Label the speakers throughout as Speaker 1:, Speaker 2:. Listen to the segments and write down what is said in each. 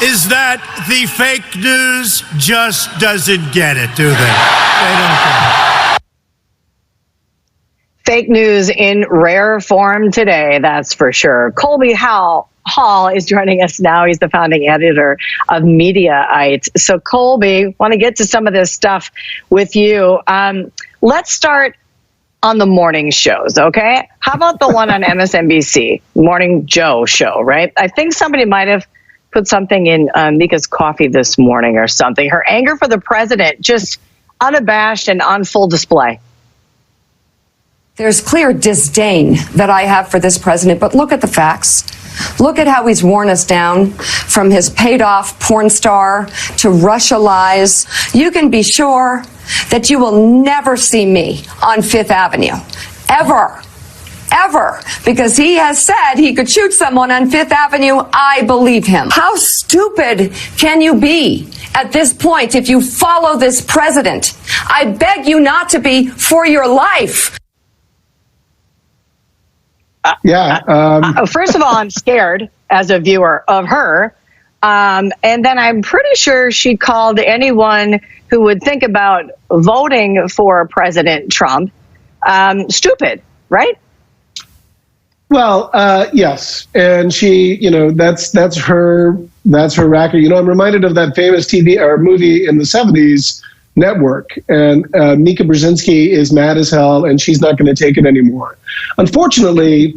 Speaker 1: is that the fake news just doesn't get it, do they? They don't get it.
Speaker 2: Fake news in rare form today, that's for sure. Colby Hall is joining us now. He's the founding editor of Mediaite. So, Colby, want to get to some of this stuff with you. Let's start on the morning shows, okay? How about the one on MSNBC, Morning Joe show, right? I think somebody might have put something in Mika's coffee this morning or something. Her anger for the president, just unabashed and on full display.
Speaker 3: There's clear disdain that I have for this president, but look at the facts. Look at how he's worn us down, from his paid-off porn star to Russia lies. You can be sure that you will never see me on Fifth Avenue, ever, ever, because he has said he could shoot someone on Fifth Avenue. I believe him. How stupid can you be at this point if you follow this president? I beg you not to be, for your life.
Speaker 2: First of all, I'm scared as a viewer of her. And then I'm pretty sure she called anyone who would think about voting for President Trump stupid, right?
Speaker 4: Well, yes. And she, that's her record. I'm reminded of that famous TV or movie in the 70s, Network, and Mika Brzezinski is mad as hell, and she's not going to take it anymore. Unfortunately,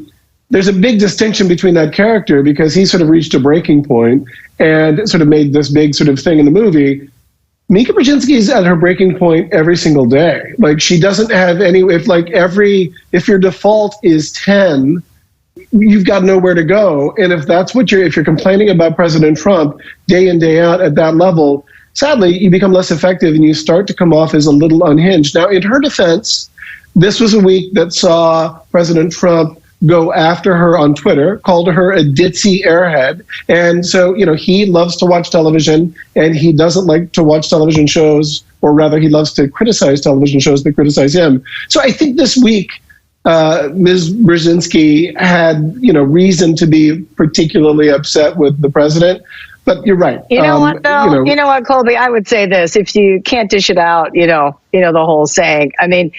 Speaker 4: there's a big distinction between that character because he sort of reached a breaking point and sort of made this big sort of thing in the movie. Mika Brzezinski is at her breaking point every single day. Like, she doesn't have any. If your default is 10, you've got nowhere to go. And if that's what if you're complaining about President Trump day in, day out at that level, sadly, you become less effective and you start to come off as a little unhinged. Now, in her defense, this was a week that saw President Trump go after her on Twitter, called her a ditzy airhead. And so, he loves to watch television and he doesn't like to watch television shows, or rather he loves to criticize television shows that criticize him. So I think this week, Ms. Brzezinski had, reason to be particularly upset with the president. But you're right.
Speaker 2: You know what, though? You know what, Colby? I would say this: if you can't dish it out, the whole saying. I mean,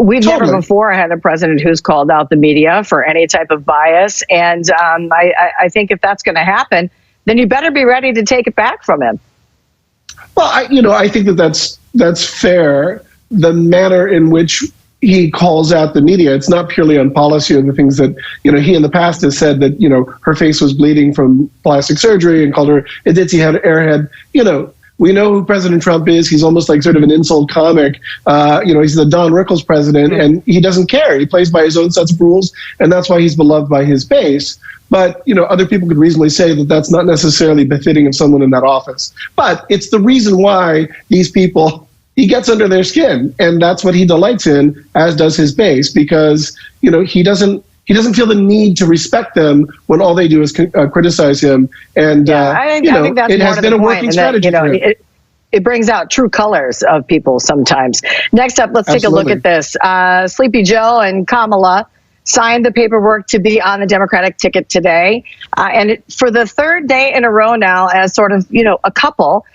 Speaker 2: we've never before had a president who's called out the media for any type of bias, and I think if that's going to happen, then you better be ready to take it back from him.
Speaker 4: Well, I think that's fair. The manner in which he calls out the media, it's not purely on policy or the things that, he in the past has said that, her face was bleeding from plastic surgery and called her a ditzy airhead. We know who President Trump is. He's almost like sort of an insult comic. He's the Don Rickles president, and he doesn't care. He plays by his own sets of rules, and that's why he's beloved by his base. But, other people could reasonably say that that's not necessarily befitting of someone in that office. But it's the reason why these people, he gets under their skin, and that's what he delights in, as does his base, because he doesn't feel the need to respect them when all they do is criticize him. And
Speaker 2: I think that's
Speaker 4: it has been a working strategy.
Speaker 2: It brings out true colors of people sometimes. Next up, let's take a look at this. Sleepy Joe and Kamala signed the paperwork to be on the Democratic ticket today, and for the third day in a row now, as sort of a couple,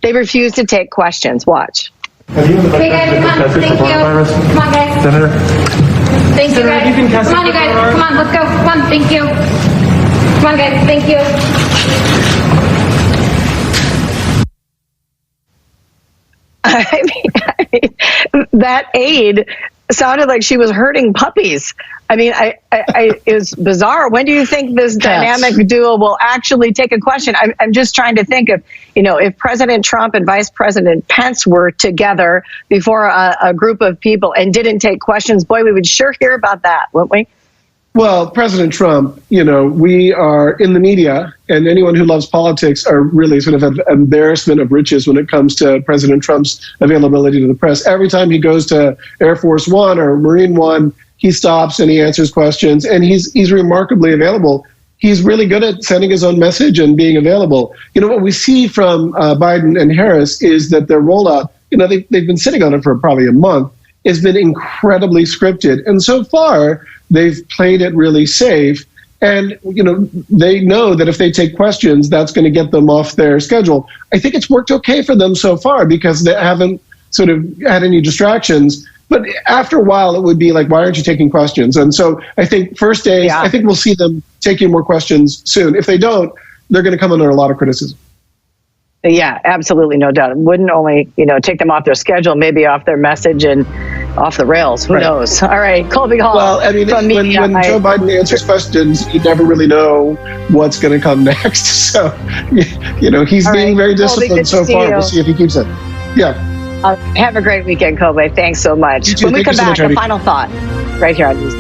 Speaker 2: they refuse to take questions. Watch.
Speaker 5: Hey guys, come on, thank you. Come on guys.
Speaker 6: Senator.
Speaker 5: Thank you guys. Come on you guys, come on, let's go. Come on, thank you. Come on guys, thank you.
Speaker 2: I mean, that aide sounded like she was hurting puppies. I mean, it was bizarre. When do you think this dynamic duo will actually take a question? I'm just trying to think of, if President Trump and Vice President Pence were together before a group of people and didn't take questions, boy, we would sure hear about that, wouldn't we?
Speaker 4: Well, President Trump, we are in the media, and anyone who loves politics are really sort of an embarrassment of riches when it comes to President Trump's availability to the press. Every time he goes to Air Force One or Marine One, he stops and he answers questions, and he's remarkably available. He's really good at sending his own message and being available. What we see from Biden and Harris is that their rollout, they've been sitting on it for probably a month, has been incredibly scripted. And so far, they've played it really safe. And, they know that if they take questions, that's going to get them off their schedule. I think it's worked okay for them so far because they haven't sort of had any distractions. But after a while, it would be like, why aren't you taking questions? And so I think first days, I think we'll see them taking more questions soon. If they don't, they're going to come under a lot of criticism.
Speaker 2: Yeah, absolutely, no doubt. It wouldn't only, take them off their schedule, maybe off their message and off the rails. Who knows? All right, Colby Hall.
Speaker 4: Well, I mean, when Joe Biden answers questions, you never really know what's going to come next. So, he's being very disciplined so far. We'll see if he keeps it. Yeah.
Speaker 2: Have a great weekend, Colby. Thanks so much.
Speaker 4: You too.
Speaker 2: When we
Speaker 4: Thank
Speaker 2: come
Speaker 4: you so
Speaker 2: back,
Speaker 4: much,
Speaker 2: a
Speaker 4: Heidi.
Speaker 2: final thought right here on News.